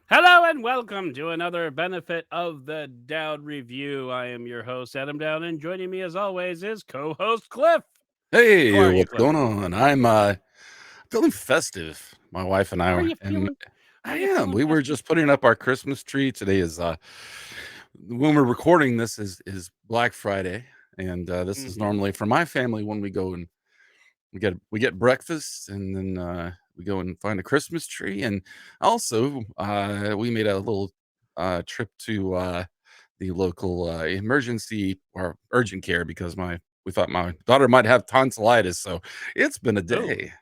Hello and welcome to another benefit of the Doud review. I am your host, Adam Doud, and joining me as always is co-host Cliff. How Hey, are you, what's Cliff? going on? I'm feeling festive. My wife and Are I you and feeling I are you am. feeling We were festive? just putting up our Christmas tree. Today is when we're recording this is Black Friday, and this is Mhm. normally for my family when we go and we get breakfast, and then we go and find a Christmas tree, and also we made a little trip to the local emergency or urgent care because my we thought my daughter might have tonsillitis, so it's been a Oh, day.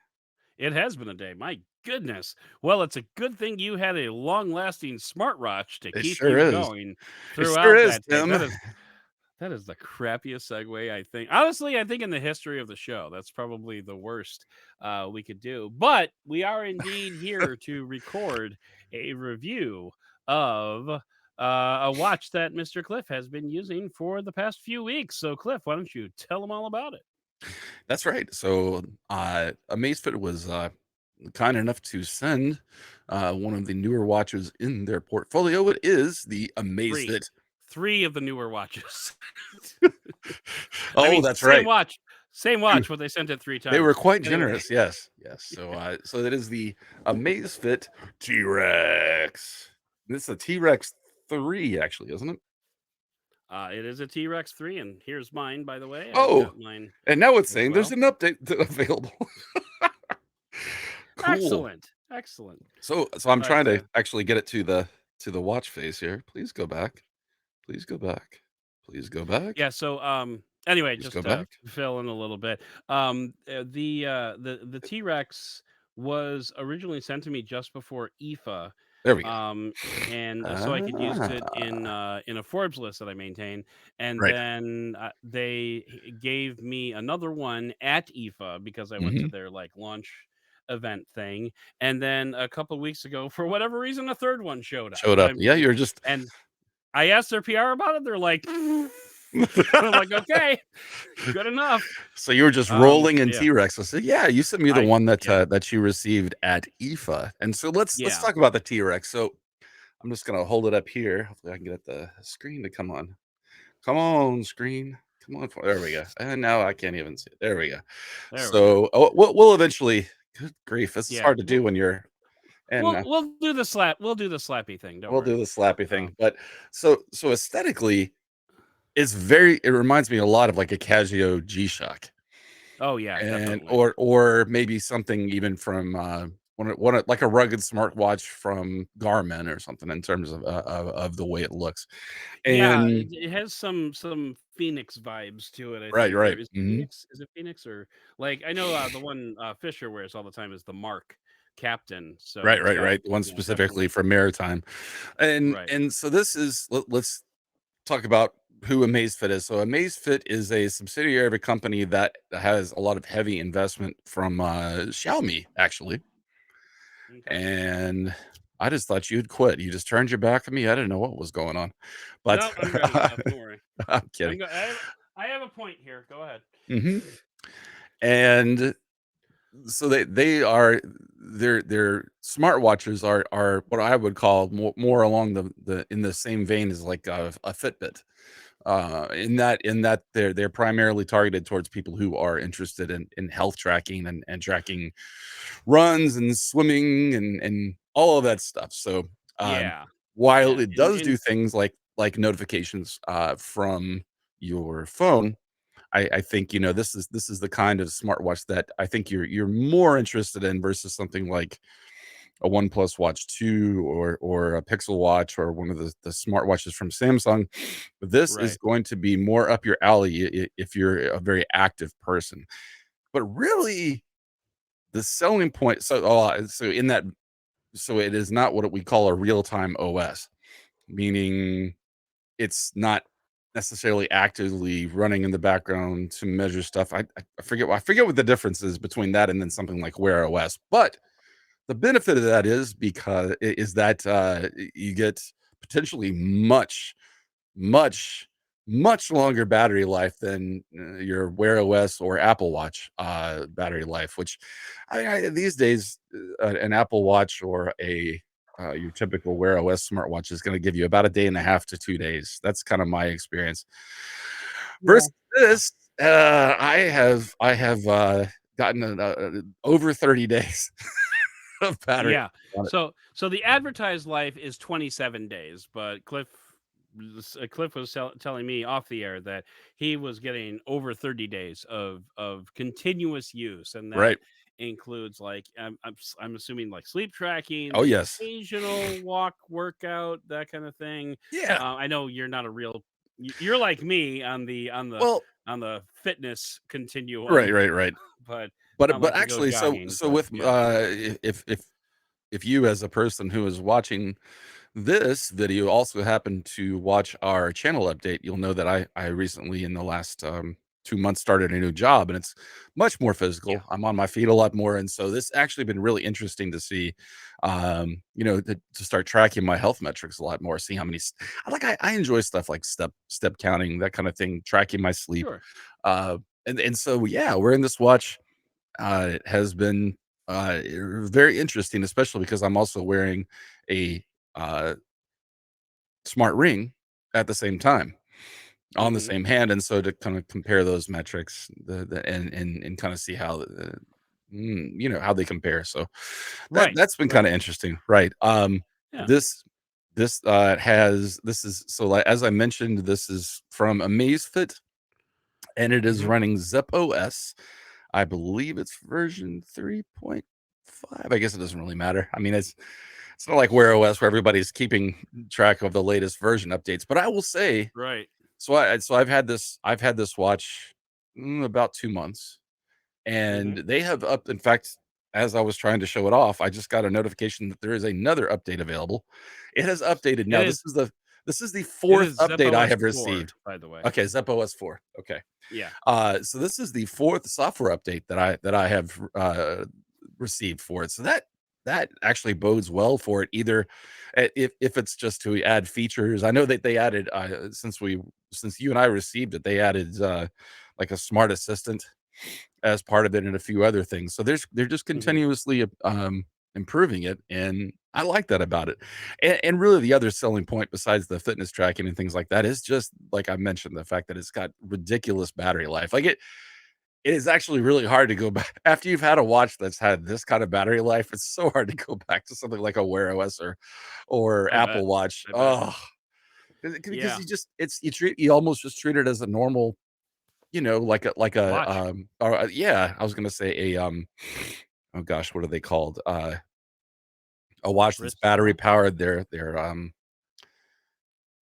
it has been a day. My goodness. Well, it's a good thing you had a long-lasting smartwatch to It keep sure you is. going It sure throughout is, that day. Tim. That is the crappiest segue, I think. Honestly, I think in the history of the show, that's probably the worst we could do. But we are indeed here to record a review of a watch that Mr. Cliff has been using for the past few weeks. So, Cliff, why don't you tell him all about it? That's right. So, Amazfit was kind enough to send one of the newer watches in their portfolio. It is the Three. Amazfit. Three of the newer watches. I Oh, mean, that's right. same watch, but they sent it three They were times. quite Anyway, generous. Yes, yes. So that is the Amazfit T-Rex. This is a T-Rex 3, actually, isn't it? it is a T-Rex 3, and here's mine, by the way. I've Oh, got mine and now it's as saying there's well. an update available. Cool. Excellent, excellent. So I'm But trying to actually get it to the watch face here. Please go back. Please go back. Please go back. yeah, anyway, Please go just back. fill in a little bit. The T-Rex was originally sent to me just before IFA, There we go. um, and so I could use it Ah, in a Forbes list that I maintain. And right. then gave me another one at IFA because I went to Mhm. their like launch event thing. And then a couple of weeks ago, for whatever reason, a third one showed up. Showed up. Yeah, you're just And I asked their PR about it. They're like, I'm like, okay, good enough. so you were just rolling in Yeah, T-Rex. I said, "Yeah, you sent me the I one yeah, that you received at IFA." And so let's yeah. talk about the T-Rex. So I'm just gonna hold it up here. Hopefully I can get the screen to come on. Come on, screen. Come on. There we go. And now I can't even see it. There we go. There we go. So we'll eventually. Good grief, this is Yeah, hard to do when you're and we'll do the slap. We'll do the slappy thing. Don't we'll do worry. the slappy Um, thing. But so aesthetically, it reminds me a lot of like a Casio G-Shock, oh yeah, and definitely. or maybe something even from like a rugged smartwatch from Garmin or something in terms of the way it looks. Yeah, And it has some Phoenix vibes to it. I right, think, or right. is it Mhm. Phoenix? Is it Phoenix or like I know the one Fisher wears all the time is the Mark Captain. So Right, it's right, got right. One yeah, definitely specifically for maritime. And right, and so this is let's talk about who Amazfit is. So Amazfit is a subsidiary of a company that has a lot of heavy investment from Xiaomi, actually. okay. And I just thought you'd quit. You just turned your back on me. I didn't know what was going on, but No, I'm good now. Don't worry. I'm kidding. I have a point here. Go ahead. Hmm. And so they are their smartwatches are what I would call more along the in the same vein as like a Fitbit. In that they're primarily targeted towards people who are interested in health tracking and tracking runs and swimming and all of that stuff. So Yeah, while yeah, it and does do things like notifications from your phone, I think this is the kind of smartwatch that I think you're more interested in versus something like a OnePlus Watch 2 or a Pixel Watch or one of the smartwatches from Samsung. This is right. going to be more up your alley if you're a very active person. But really, the selling point so it is not what we call a real-time OS, meaning it's not necessarily actively running in the background to measure stuff. I forget what the difference is between that and then something like Wear OS, but the benefit of that is that you get potentially much, much longer battery life than your Wear OS or Apple Watch battery life. Which these days, an Apple Watch or a your typical Wear OS smartwatch is going to give you about a day and a half to 2 days. That's kind of my experience. Yeah. Versus Yeah. this, I have gotten over 30 days of battery Yeah. on it. So the advertised life is 27 days, but Cliff was telling me off the air that he was getting over 30 days of continuous use, and that Right. includes like I'm assuming like sleep tracking, Oh the yes. occasional walk, workout, that kind of thing. Yeah. I know you're not a real you're like me Well, on the fitness right, continuum, right, right. but But not but like to go actually, so jogging. so But with yeah, if you as a person who is watching this video also happen to watch our channel update, you'll know that I recently in the last 2 months started a new job, and it's much more yeah, physical. I'm on my feet a lot more, and so this actually been really interesting to see, to start tracking my health metrics a lot more, see how many. I enjoy stuff like step counting, that kind of thing, tracking my sleep, sure. uh, and so yeah, wearing this watch it has been very interesting, especially because I'm also wearing a uh, smart ring at the same time on the Hmm. same hand, and so to kind of compare those metrics, and kind of see how how they compare. So Right, that's been kind right. of interesting, right? Yeah. This has this is so like as I mentioned, this is from Amazfit, and it is Mhm. running Zep OS. I believe it's version 3.5. I guess it doesn't really matter. I mean, it's not like Wear OS where everybody's keeping track of the latest version updates. But I will say, Right. I've had this watch about 2 months, and Mhm. they have up. In fact, as I was trying to show it off, I just got a notification that there is another update available. It has updated It now. is This is the it fourth is update I ZepOS have 4, received. by the way. Okay, Zep OS 4. Okay. Yeah. So this is the fourth software update that I have received for it. So that actually bodes well for it. Either if it's just to add features. I know that they added since you and I received it, they added like a smart assistant as part of it and a few other things. So they're just Mhm. continuously improving it, and I like that about it. And really, the other selling point besides the fitness tracking and things like that is just like I mentioned, the fact that it's got ridiculous battery life. Like it is actually really hard to go back after you've had a watch that's had this kind of battery life. It's so hard to go back to something like a Wear OS or I bet. Apple Watch. I bet. Oh, because Yeah. you almost just treat it as a normal, Watch. yeah, I was gonna say oh gosh, what are they called? A watch that's battery Wristwatch? powered.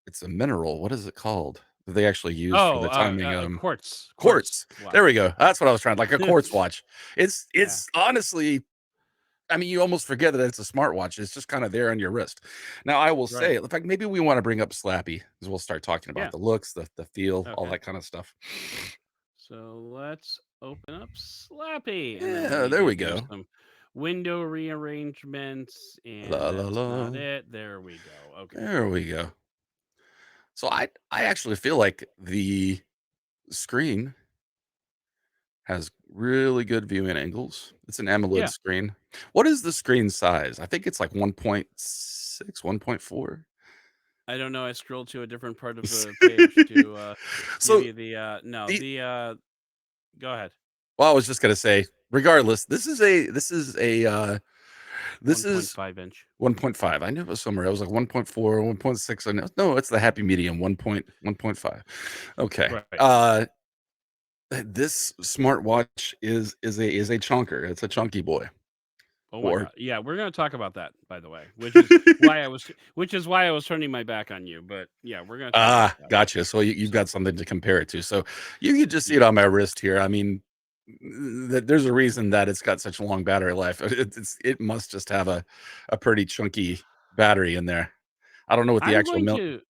It's a mineral. What is it called that they actually use for Oh, the timing? quartz Quartz. There we watch. go. That's what I was trying, like a quartz watch. Yeah. It's honestly, I mean, you almost forget that it's a smartwatch. It's just kind of there on your wrist. Now, I will Right. say, in fact, maybe we want to bring up Slappy because we'll start talking about Yeah. the looks, the feel, all Okay. that kind of stuff. So let's open up Slappy, and then Yeah, we there we can do go. some window rearrangements, La and la that's not la. it. There we go. Okay. There we go. So I actually feel like the screen has really good viewing angles. It's an AMOLED Yeah. screen. What is the screen size? I think it's like 1.6, 1.4. I don't know. I scrolled to a different part of the page to give So you the no the the go ahead. well, I was just gonna say, regardless, this is 1.5 inch. 1.5. I knew it was somewhere. I was like 1.4, 1.6. I know. No, it's the happy medium, 1.5. Okay. Right. This smartwatch is a chunker. It's a chunky boy. Oh my Or god. Yeah, we're gonna talk about that, by the way, which is why I was turning my back on you. But yeah, we're gonna talk about ah, that. gotcha. So you've So got something to compare it to. So you can just see it yeah. on my wrist here. I mean, there's a reason that it's got such long battery life. It must just have a pretty chunky battery in there. I don't know what the I'm actual going mil to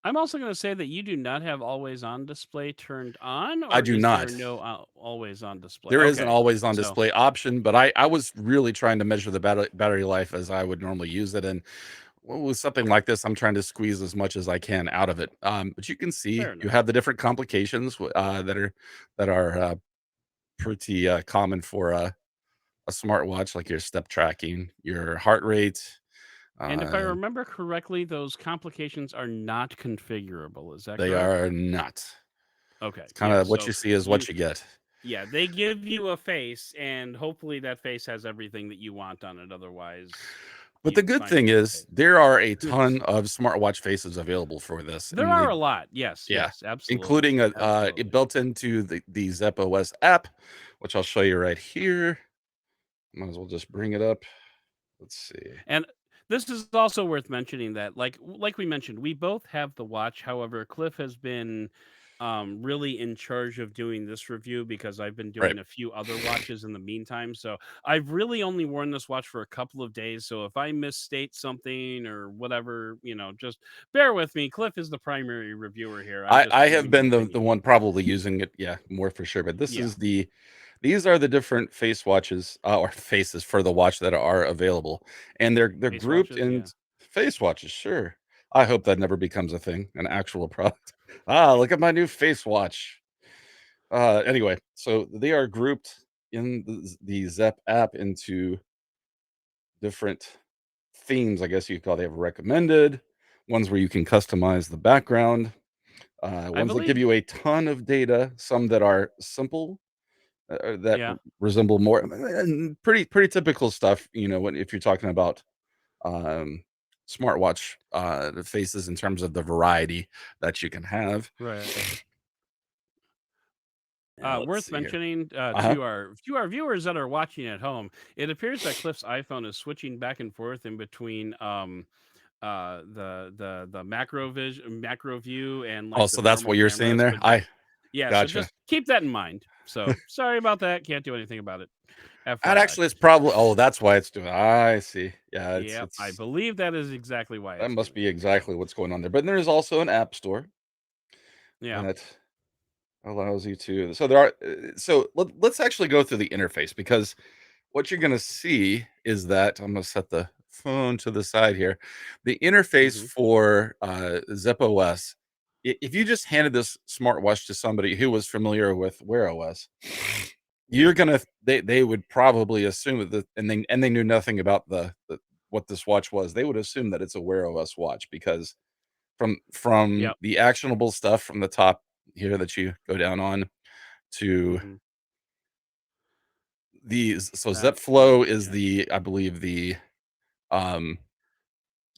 I'm also gonna say that you do not have always on display turned on, I or do is there not. no always on display? There is an Okay. always on So display option, but I was really trying to measure the battery life as I would normally use it, and with something like this, I'm trying to squeeze as much as I can out of it. But you can see fair you enough. have the different complications that are pretty common for a smartwatch, like your step tracking, your heart rate, And if I Uh, remember correctly, those complications are not configurable. Is that they correct? are not. Okay. It's kind Yeah. of what So you see is you what you get. yeah, they give you a face and hopefully that face has everything that you want on it. Otherwise, But the you good find a thing different is face. there are a Yes. ton of smartwatch faces available for this, There and are they a lot. Yes, yeah, yes, absolutely. including it Absolutely. built into the Zepp OS app, which I'll show you right here. Might as well just bring it up. Let's see. And this is also worth mentioning that like we mentioned, we both have the watch. However, Cliff has been really in charge of doing this review because I've been Right. doing a few other watches in the meantime. So I've really only worn this watch for a couple of days. So if I misstate something or whatever, just bear with me. Cliff is the primary reviewer here. I'm just I have giving an been the opinion. one probably using it, yeah, more for sure. But this Yeah. is these are the different face watches or faces for the watch that are available, and they're Face grouped watches. in Yeah. face watches. Sure, I hope that never becomes a thing, an actual product. Ah, look at my new face watch. Anyway, so they are grouped in the Zepp app into different themes, I guess you could call. They have recommended ones where you can customize the background, I ones that give believe. you a ton of data, some that are simple, that Yeah. resemble more and pretty typical stuff. You know, when if you're talking about um, smartwatch the faces in terms of the variety that you can have. Right. Now let's Worth see here. mentioning Uh huh. to our viewers that are watching at home, it appears that Cliff's iPhone is switching back and forth in between the macro view and Oh, like the so that's normal what you're saying camera. there. So just I yeah, so gotcha. just keep that in mind. So sorry about that. Can't do anything about it. That FYI. actually is probably. Oh, that's why it's doing. I see. Yeah, Yep, I it's believe that is exactly why that it's must doing be it. So exactly what's going on there. But there is also an app store yeah. that allows you to. So there are. So let's actually go through the interface because what you're going to see is that I'm going to set the phone to the side here. The interface Hmm. for Zep OS. If you just handed this smartwatch to somebody who was familiar with Wear OS, Yeah. you're gonna they would probably assume that, and they knew nothing about the what this watch was. They would assume that it's a Wear OS watch because from Yep. the actionable stuff from the top here that you go down on to Hmm. so That Zepflow is yeah. I believe um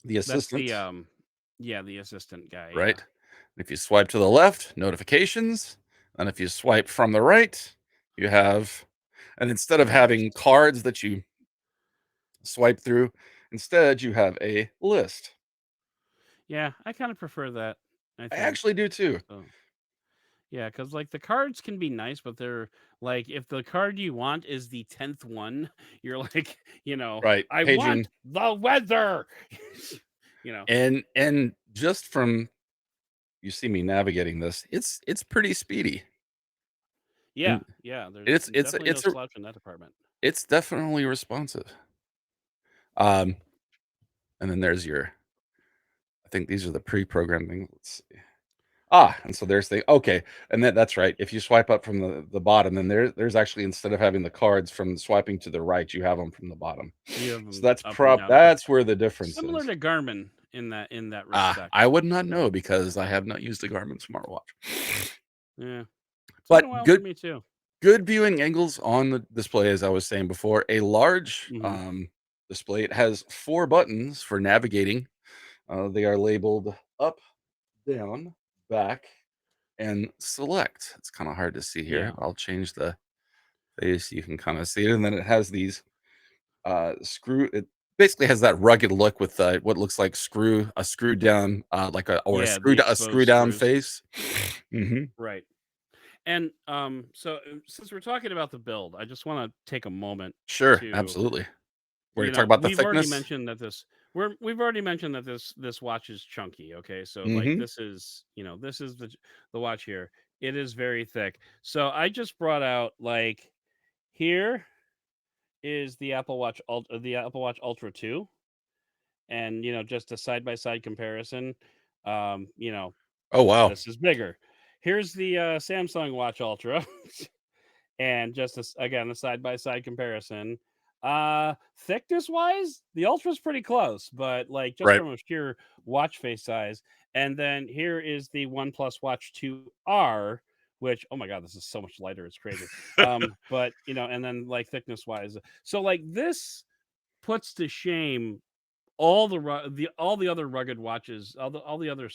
the That's assistant, the yeah, the assistant guy, yeah. right? If you swipe to the left, notifications, and if you swipe from the right, you have, and instead of having Brightest. cards that you swipe through, instead you have a list. Yeah, I kind of prefer that, I I think. actually do too. So, yeah, because like the cards can be nice, but they're like if the card you want is the 10th one, you're like, Right, I want paging, the weather. you know. and just from you see me navigating this, it's pretty speedy, Yeah, and yeah, there's it's it's definitely no it's a slouch in that department. it's definitely responsive. Um, and then there's your, I think these are the pre-programmed things. Let's see. Ah, and so there's the okay, and that's right. If you swipe up from the bottom, then there's actually, instead of having the cards from swiping to the right, you have them from the bottom. You have So them up and down. Okay. that's where the difference Similar is. to Garmin in that Ah, respect. I would not know So, because I have not used a Garmin smartwatch. yeah. It's been But a while for me too. good viewing angles on the display, as I was saying before. A large Hmm. display. It has 4 buttons for navigating. They are labeled up, down, back, and select. It's kind of hard to see here. Yeah. I'll change the face. You can kind of see it. And then it has these it basically has that rugged look with what looks like a screwed down like Yeah, the a screw exposed down screws. face. Hmm. Right. And so since we're talking about the build, I just want to take a moment Sure, to, absolutely. We're gonna talk about the we've already thickness. mentioned that we've already mentioned that this watch is chunky, okay? So like Hmm. this is the watch here. It is very thick. So I just brought out like here is the Apple Watch Ultra 2 and just a side by side comparison. Um, you know, Oh wow. this is bigger. Here's the Samsung Watch Ultra. And just again a side by side comparison. Thickness wise, the Ultra's pretty close, but like just Right. from a sheer watch face size. And then here is the OnePlus Watch 2R, which oh my god, this is so much lighter. It's crazy. But you know, and then like thickness wise, so like this puts to shame all the other rugged watches, all the other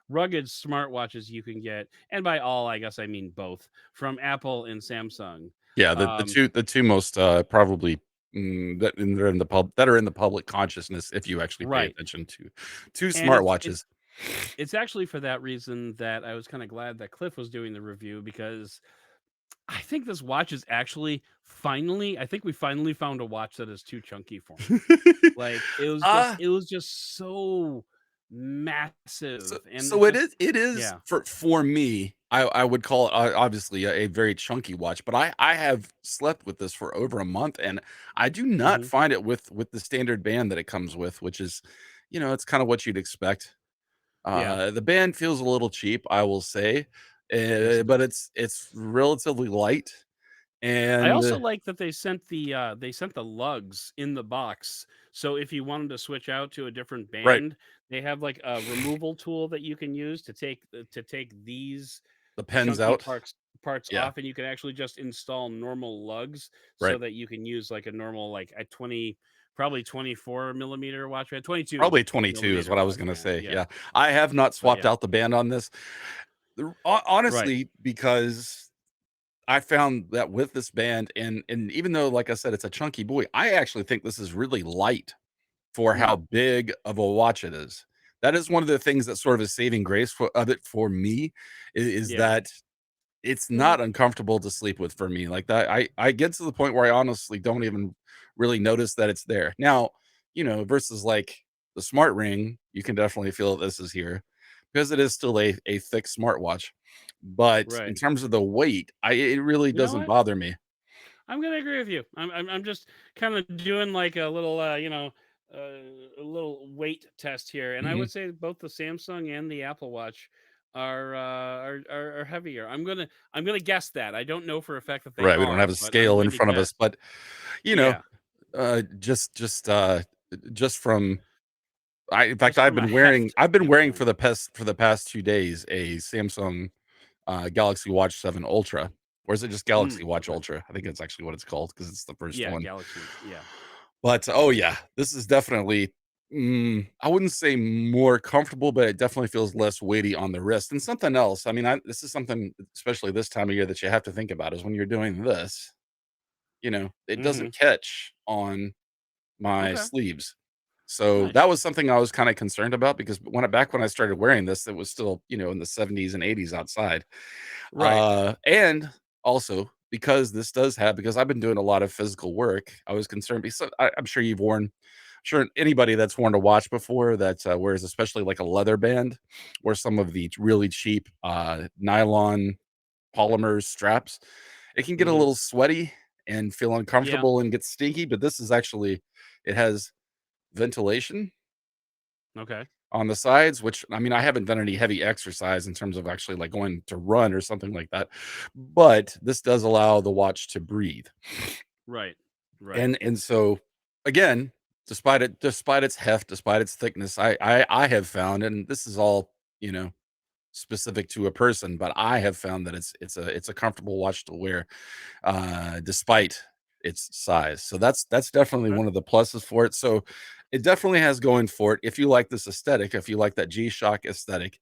rugged smartwatches you can get, and by all I guess I mean both from Apple and Samsung. Yeah, Um, the 2 most, probably, that are in the public consciousness if you actually pay right, attention to and smartwatches. it's actually for that reason that I was kind of glad that Cliff was doing the review because I think this watch is actually finally. I think we finally found a watch that is too chunky for me. Like Ah, it was just so so massive, and it so just it is yeah. for me, I would call it, obviously a very chunky watch, but I have slept with this for over a month, and I do not Hmm. find it with the standard band that it comes with, which is, it's kinda what you'd expect. Yeah. The band feels a little cheap, I will say, Yes, it but does. it's relatively light, I and also like that they sent the lugs in the box. So if you wanted to switch out to a different right, band, they have like a removal tool that you can use to take these the pen's chunky out. parts Yeah, off, and you can actually just install normal lugs so right. that you can use like a normal like a 20 probably 24 millimeter watch band, 22 Probably 22 is millimeter what I was watch gonna band. say, Yeah, yeah. I have not but swapped yeah, out the band on this. right. Honestly, because I found that with this band, and even though, like I said, it's a chunky boy, I actually think this is really light for Mm, how big of a watch it is. That is one of the things that sort of a saving grace of it for me, is yeah. that it's Well, not uncomfortable to sleep with for me. Like that, I get to the point where I honestly don't even really notice that it's there. Now, versus like the smart ring, you can definitely feel that this is here because it is still a thick smartwatch. But in right. terms of the weight, it really You know doesn't what? bother me. I'm gonna agree with you. I'm just kind of doing like a little a little weight test here, and I Mhm. would say both the Samsung and the Apple Watch are heavier. I'm gonna guess that. I don't know for a fact that they Right, we don't have are, a but I'm scale in going to front of guess. us, but you know, Yeah, uh, just just uh, just from in fact, just from a heft I've been wearing standpoint. for the past 2 days a Samsung Galaxy Watch 7 Ultra, or is it just Galaxy Watch Okay. Ultra? I think that's actually what it's called because it's the first Yeah, one. Galaxy. Yeah. But oh yeah, this is definitely. I wouldn't say more comfortable, but it definitely feels less weighty on the wrist. And something else, I mean, this is something, especially this time of year, that you have to think about is when you're doing this, it Mm-hmm. doesn't catch on my Okay. sleeves. So Nice. that was something I was kind of concerned about because when I started wearing this, it was still, in the 70s and 80s outside. Right. And also because I've been doing a lot of physical work, I was concerned because I'm sure sure anybody that's worn a watch before that wears especially like a leather band or some of the really cheap nylon polymer straps, it can get a Mm-hmm. little sweaty and feel Yeah. uncomfortable and get stinky. But this is actually, it has ventilation Okay. on the sides, which I mean, I haven't done any heavy exercise in terms of actually like going to run or something like that, but this does allow the watch to breathe. Right. Right. And so again, despite its heft, despite its thickness, I have found, and this is all, you know, specific to a person, but I have found that it's a comfortable watch to wear despite its size. So that's definitely Okay. one of the pluses for it. So it definitely has going for it. If you like this aesthetic, if you like that G-Shock aesthetic,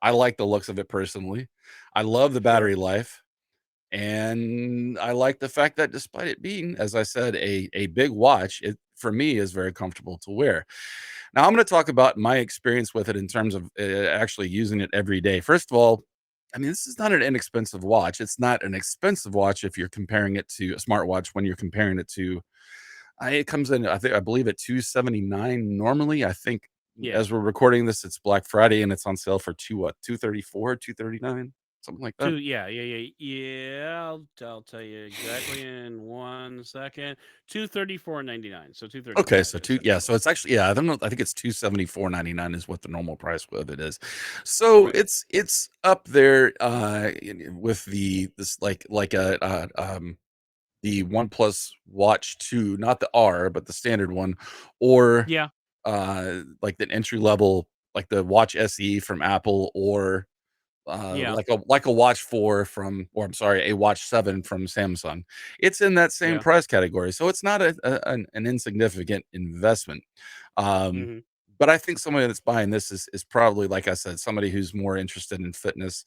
I like the looks of it personally. I love the Sure. battery life. And I like the fact that despite it being, as I said, a big watch, it for me is very comfortable to wear. Now I'm going to talk about my experience with it in terms of actually using it every day. First of all, I mean, this is not an inexpensive watch. It's not an expensive watch if you're comparing it to a smartwatch. When you're comparing it to, it comes in, I believe at 279 normally. I think Yeah. as we're recording this, it's Black Friday and it's on sale for 234, 239, something like that. Yeah. I'll tell you exactly in 1 second. 234.99. So Okay, 235 so essentially. so it's actually, yeah, I don't know, I think it's 274.99 is what the normal price with it is. So Right. it's up there with this like a the OnePlus Watch 2, not the R, but the standard one, or Yeah, like the entry level, like the Watch SE from Apple, or yeah, like a Watch 4 from, or I'm sorry, a Watch 7 from Samsung. It's in that same yeah. price category, so it's not an insignificant investment. Um, Mhm. but I think somebody that's buying this is probably, like I said, somebody who's more interested in fitness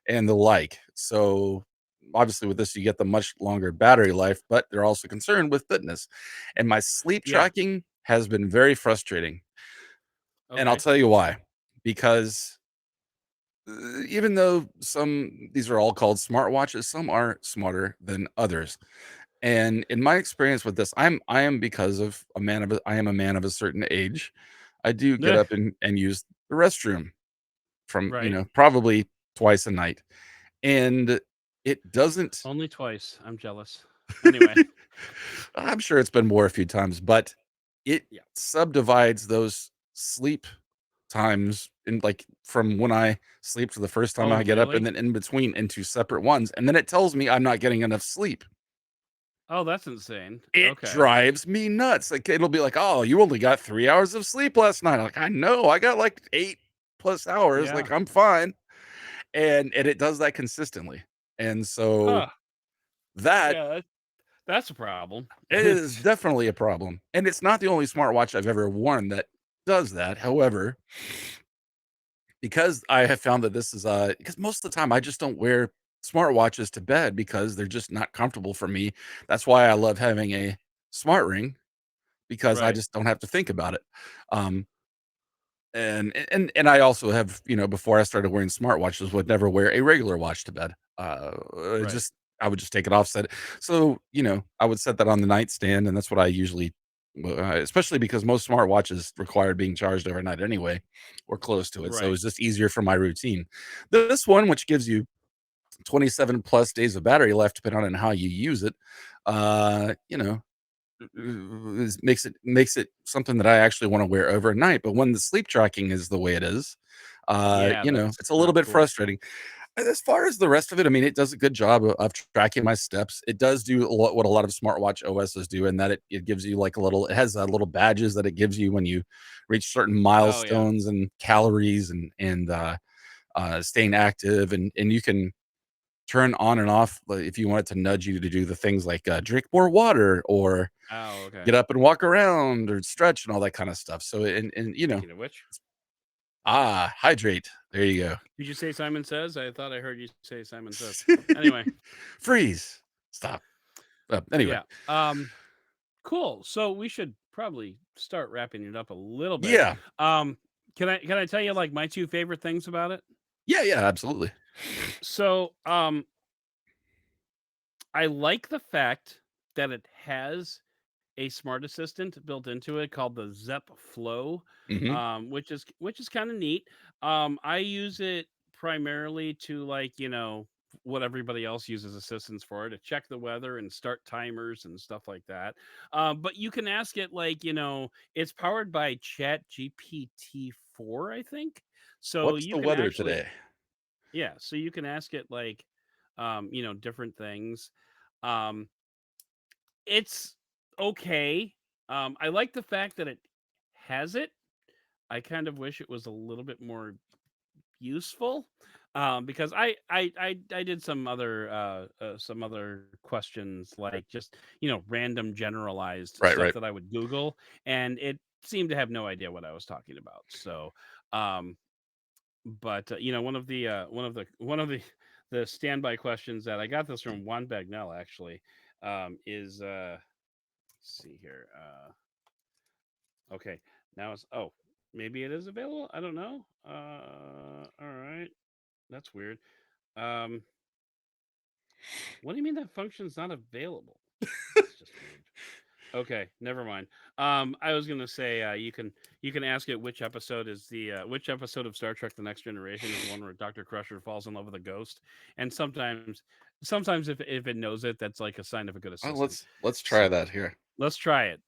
and the like. So obviously with this, you get the much longer battery life, but they're also concerned with fitness. And my sleep Yeah, tracking has been very frustrating. And I'll okay. tell you why. Because even though these are all called smartwatches, some are smarter than others. And in my experience with this, I am because of I am a man of a certain age. I do get Eh, up and use the restroom from, right. probably twice a night. And it doesn't Only twice. I'm jealous. Anyway. I'm sure it's been more a few times, but it Yeah. subdivides those sleep times in, like, from when I sleep to the first time Oh, I get up and really? then in between into separate ones, and then it tells me I'm not getting enough sleep. Oh, that's insane. It Okay. drives me nuts. Like, it'll be like, "Oh, you only got 3 hours of sleep last night." I'm like, "I know, I got, like, 8 plus hours, Yeah. like, I'm fine." And it does that consistently. And so Huh. that Yeah, that's a problem. is definitely a problem. And it's not the only smartwatch I've ever worn that does that. However, because I have found that this is, because most of the time I just don't wear smartwatches to bed because they're just not comfortable for me. That's why I love having a smart ring, because I Right. just don't have to think about it. Um, and I also have, before I started wearing smartwatches, would never wear a regular watch to bed. Right. Just I would just take it off, set it. So, I would set that on the nightstand, and that's what I usually, especially because most smartwatches require being charged overnight anyway, or close to it. So Right. it's just easier for my routine. This one, which gives you 27 plus days of battery life, depending on how you use it, uh, you know, makes it something that I actually wanna wear overnight. But when the sleep tracking is the way it is, Yeah, that's it's a little not bit cool. frustrating. As far as the rest of it, I mean, it does a good job of tracking my steps. It does do what a lot of smartwatch OSs do, in that it gives you, like, it has, little badges that it gives you when you reach certain Oh, yeah. milestones and calories and staying active, and you can turn on and off, like, if you want it to nudge you to do the things like, drink more water, or Oh, okay. get up and walk around or stretch and all that kinda stuff. So, Speaking of which, hydrate. There you go. did you say Simon Says? I thought I heard you say Simon Says. Anyway, Freeze. Stop. Anyway. yeah. Cool. So we should probably start wrapping it up a little bit. Yeah. Um, can I tell you like my two favorite things about it? Yeah, yeah, absolutely. So, I like the fact that it has a smart assistant built into it called the Zep Flow, Mhm. which is kind of neat. I use it primarily to like what everybody else uses assistants for, to check the weather and start timers and stuff like that. But you can ask it like it's powered by Chat GPT 4, I think. So What's you the can weather actually today? yeah, so you can ask it like different things. Um, it's okay. I like the fact that it has it. I kind of wish it was a little bit more useful, because I did some other questions like just random generalized Right, stuff right. that I would Google, and it seemed to have no idea what I was talking about. So, um, but one of the the standby questions that I got this from Juan Bagnell actually, is let's see here. Okay, now it's maybe it is available. I don't know. All right, that's weird. Um, what do you mean that function's not available? That's just weird. Okay, never mind. I was gonna say you can ask it which episode of Star Trek: The Next Generation is the one where Doctor Crusher falls in love with a ghost, and sometimes if it knows it, that's like a sign of a good Oh, assistant. let's try So that here. let's try it.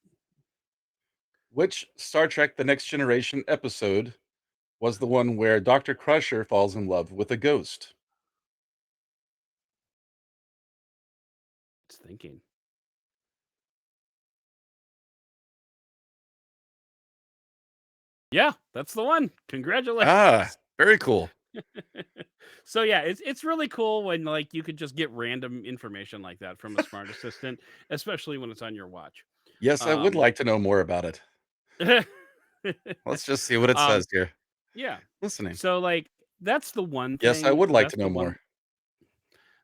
Which Star Trek: The Next Generation episode was the one where Dr. Crusher falls in love with a ghost? It's thinking. Yeah, that's the one. Ah, Congratulations. very cool. So yeah, it's really cool when like you could just get random information like that from a smart assistant, especially when it's on your watch. Yes, I would Um, like to know more about it. Let's just see what it um, says here. yeah. Listening. So like that's the one Yes, I thing. would like to know more.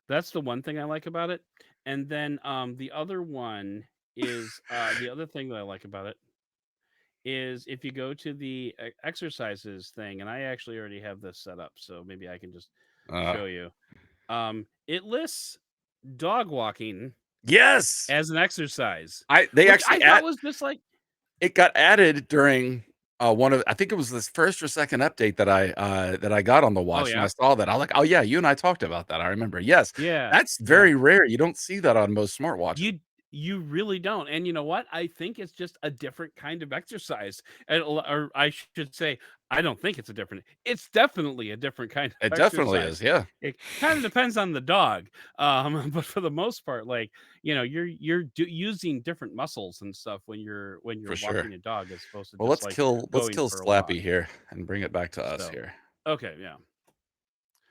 That's the one thing I like about it. And then the other one is the other thing that I like about it is if you go to the exercises thing, and I actually already have this set up, so maybe I can just Uh, show you. It lists dog walking yes, as an exercise, they which actually I thought was just like, it got added during one of I think it was this first or second update that I got on the oh watch, and I yeah, saw that. I was like, oh yeah, you and I talked about that. I remember. Yes, yeah, that's yeah. very rare. You don't see that on most smartwatches. You really don't, and you know what? I think it's just a different kind of exercise, and or I should say, I don't think it's a different. It's definitely a different kind It of definitely exercise. is. Yeah, It kind of depends on the dog, but for the most part, like using different muscles and stuff when you're for sure. walking a dog as opposed to Well, just like let's going kill for a walk. Slappy here and bring it back to us So, here. okay, yeah,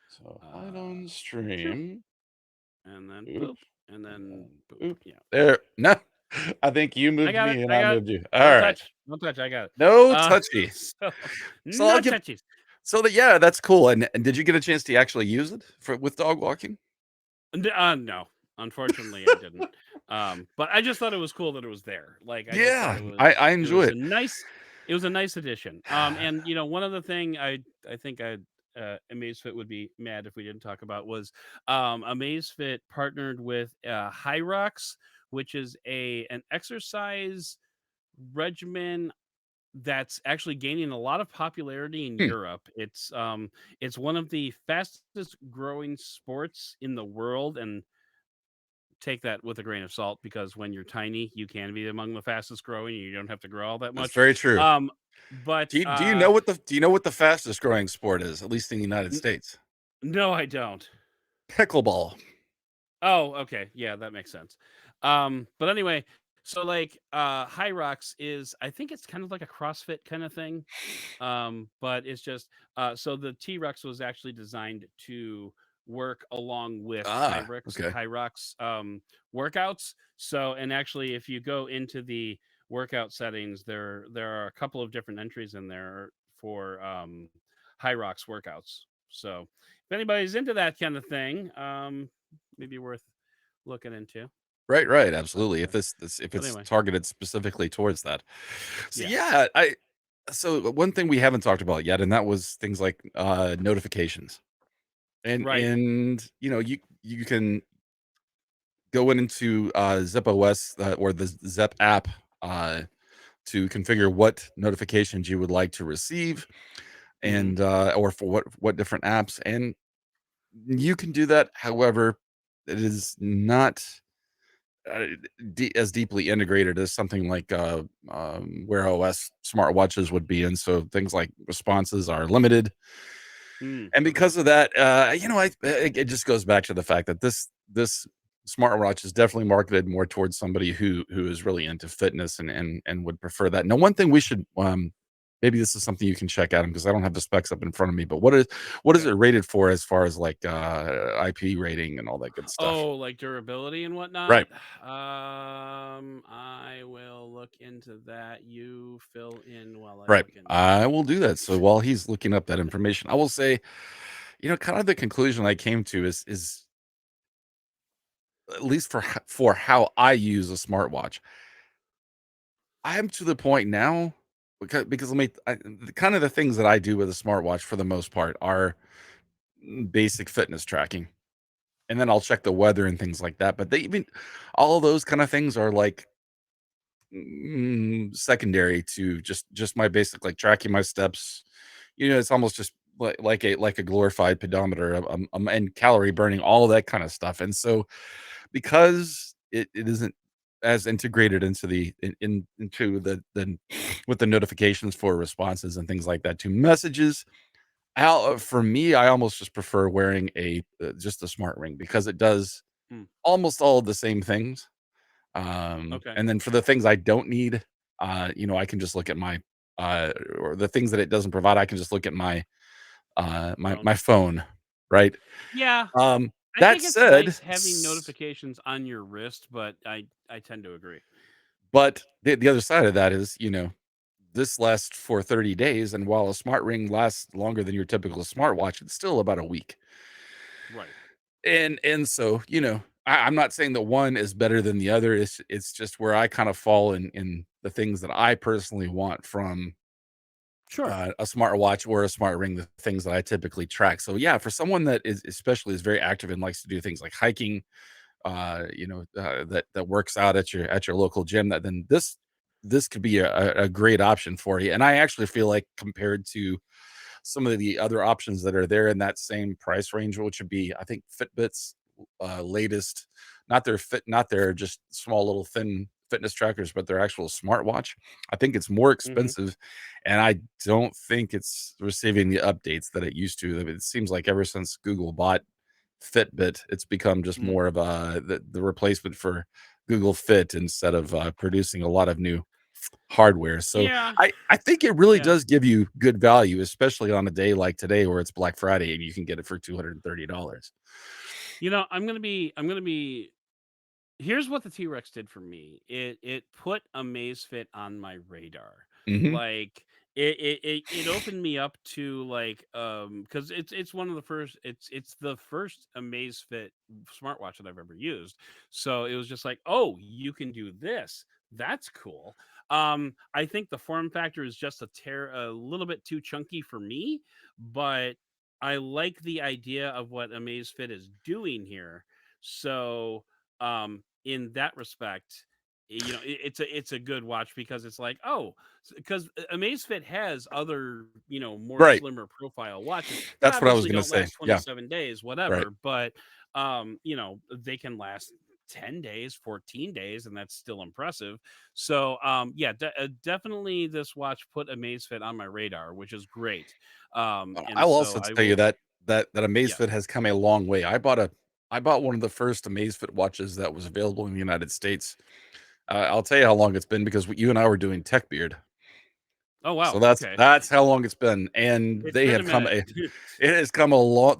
So hide uh, on shoo, stream. and then Oop, boop, and and then then boop. oop. Yeah, There. No, I think you I moved got it. me and I I got it. moved you. All Don't right. touch. Don't touch. I got it. No Uh, touchy. so So I'll no give touchies. so that yeah, that's cool. And did you get a chance to actually use it for with dog walking? No, unfortunately, I didn't. But I just thought it was cool that it was there. Like, I just thought Yeah, I it enjoy was a it. nice, it was a nice addition. And one other thing I think Amazfit would be mad if we didn't talk about was Amazfit partnered with Hyrox, which is a an exercise regimen that's actually gaining a lot of popularity in Hmm, Europe. It's one of the fastest growing sports in the world, and take that with a grain of salt because when you're tiny, you can be among the fastest growing. You don't have to grow all that that's much. very true. But Do you know what the fastest growing sport is, at least in the United n- States? no, I don't. Pickleball. Oh, okay. Yeah, that makes sense. But anyway, so like High Rocks is I think it's kind of like a CrossFit kind of thing. But it's just so the T-Rex was actually designed to work along with Ah, okay. Hyrox workouts. So and actually if you go into the workout settings, there are a couple of different entries in there for Hyrox workouts. So if anybody's into that kind of thing, maybe worth looking into. Right, right, But absolutely. This if but it's anyway, targeted specifically towards that. So yeah, yeah, I so one thing we haven't talked about yet, and that was things like notifications. right. And you can go into Zip OS or the Zep app uh to configure what notifications you would like to receive Hmm. and or for what different apps, and you can do that. However, it is not uh, as deeply integrated as something like Wear OS smartwatches would be, and so things like responses are limited. Mm, And okay. because of that, it just goes back to the fact that this smartwatch is definitely marketed more towards somebody who is really into fitness and would prefer that. Now, one thing we should maybe this is something you can check out because I don't have the specs up in front of me, but what is Okay. it rated for as far as like IP rating and all that good stuff? Oh, like durability and Right. whatnot? I will look into that. You fill in while I Right. look into I that. will do that. So while he's looking up that information, I will say, kind of the conclusion I came to is at least for how I use a smartwatch. I am to the point now because kind of the things that I do with a smartwatch for the most part are basic fitness tracking, and then I'll check the weather and things like that. But they even all those kind of things are like secondary to just my basic like tracking my steps. It's almost just like a glorified pedometer and calorie burning, all that kind of stuff. And so because it isn't as integrated into into the with the notifications for responses and things like that to messages. For me, I almost just prefer wearing a just a smart ring because it does Hmm, almost all of the same things. okay. And then for the things I don't need, I can just look at my or the things that it doesn't provide, I can just look at my Phone. my phone, right? Yeah, Um, I that think it's said, nice having notifications on your wrist, but I tend to agree. but the other side of that is, this lasts for 30 days, and while a smart ring lasts longer than your typical smartwatch, it's still about a week. Right. And so, I'm not saying that one is better than the other. It's just where I kind of fall in the things that I personally want from Sure. a smartwatch or a smart ring, the things that I typically track. So yeah, for someone that is especially is very active and likes to do things like hiking, that works out at your local gym, that then this could be a great option for you. And I actually feel like compared to some of the other options that are there in that same price range, which would be, I think, Fitbit's latest, not their just small little thin fitness trackers, but their actual smartwatch. I think it's more Mhm. expensive, and I don't think it's receiving the updates that it used to. I mean, it seems like ever since Google bought Fitbit, it's become just Mm. more of the replacement for Google Fit instead of producing a lot of new hardware. So Yeah, I think it really yeah. does give you good value, especially on a day like today where it's Black Friday and you can get it for $230. I'm gonna be here's what the T-Rex did for me. It put Amazfit on my radar. Mhm. Like it opened me up to like because it's one of the first it's the first Amazfit smartwatch that I've ever used. So it was just like, oh, you can do this. That's cool. I think the form factor is just a little bit too chunky for me, but I like the idea of what Amazfit is doing here. So in that respect, it's a good watch because it's like, oh, because Amazfit has other, more Right. slimmer profile watches that That's what I was obviously gonna don't say. last Yeah, 27 days, right. whatever, but they can last 10 days, 14 days, and that's still impressive. So yeah, definitely this watch put Amazfit on my radar, which is great. I And will so also I tell you will, that yeah. Amazfit has come a long way. I bought one of the first Amazfit watches that was available in the United States. I'll tell you how long it's been because you and I were doing Tech Beard. Oh So wow, okay. that's how long it's been, and It's they been a have come minute. it has come a long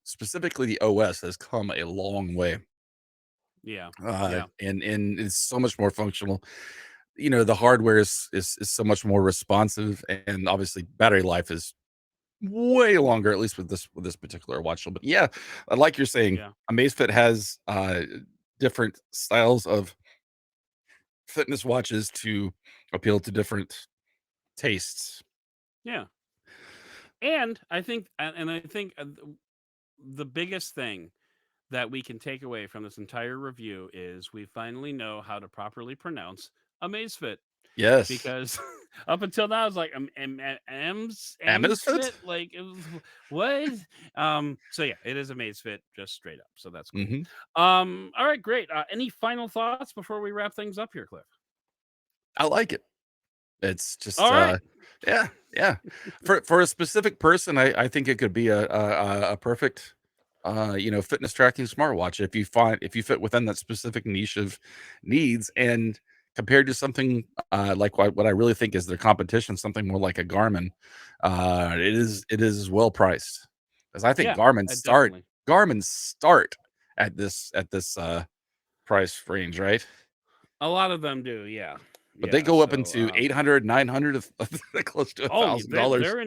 specifically the OS has come a long way, Yeah, yeah, and it's so much more functional. The hardware is so much more responsive, and obviously battery life is way longer, at least with this particular watch. But yeah, like you're saying, yeah, Amazfit has different styles of fitness watches to appeal to different tastes. yeah. And I think the biggest thing that we can take away from this entire review is we finally know how to properly pronounce Amazfit Yes, because up until now it's like Amazfit. Amsfit, like it was, what? So yeah, it is Amazfit, just straight up. So that's cool. Hmm. All right, great. Any final thoughts before we wrap things up here, Cliff? I like it. It's just, All right. yeah, yeah. For a specific person, I think it could be a perfect, fitness tracking smartwatch if you fit within that specific niche of needs, and compared to something like what I really think is their competition, something more like a Garmin, Mhm. it is well priced, because I think Yeah, definitely. Garmin start at this price range, right? A lot of them do. Yeah, But they yeah. go up So, into 800, 900, close to oh, $1,000. they're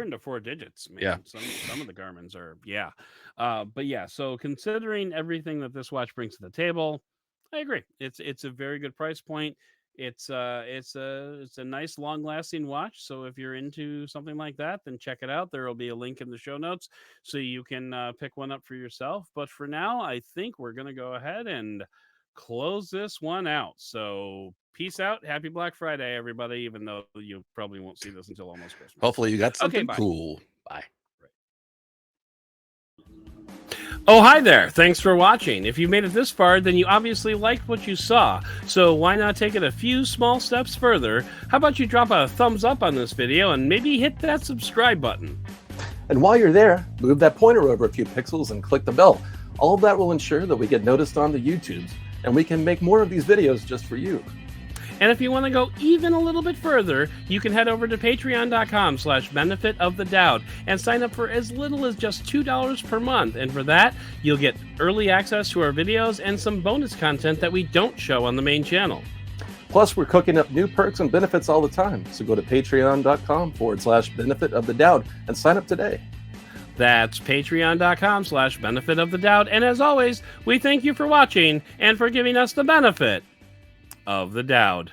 into four digits, Yeah. man. Some of the Garmins are, yeah. But yeah. So considering everything that this watch brings to the table, I agree. It's a very good price point. It's a nice long lasting watch. So if you're into something like that, then check it out. There will be a link in the show notes so you can pick one up for yourself. But for now, I think we're gonna go ahead and close this one out. So peace out. Happy Black Friday, everybody, even though you probably won't see this until almost Christmas. Hopefully So, you got okay, something bye. cool. Bye. Oh, hi there. Thanks for watching. If you made it this far, then you obviously liked what you saw. So why not take it a few small steps further? How about you drop a thumbs up on this video and maybe hit that subscribe button? And while you're there, move that pointer over a few pixels and click the bell. All of that will ensure that we get noticed on the YouTubes, and we can make more of these videos just for you. And if you want to go even a little bit further, you can head over to patreon.com/benefit of the Doud and sign up for as little as just $2 per month. And for that, you'll get early access to our videos and some bonus content that we don't show on the main channel. Plus, we're cooking up new perks and benefits all the time. So go to patreon.com/benefit of the Doud and sign up today. That's patreon.com/benefit of the Doud. And as always, we thank you for watching and for giving us the benefit of the Doud.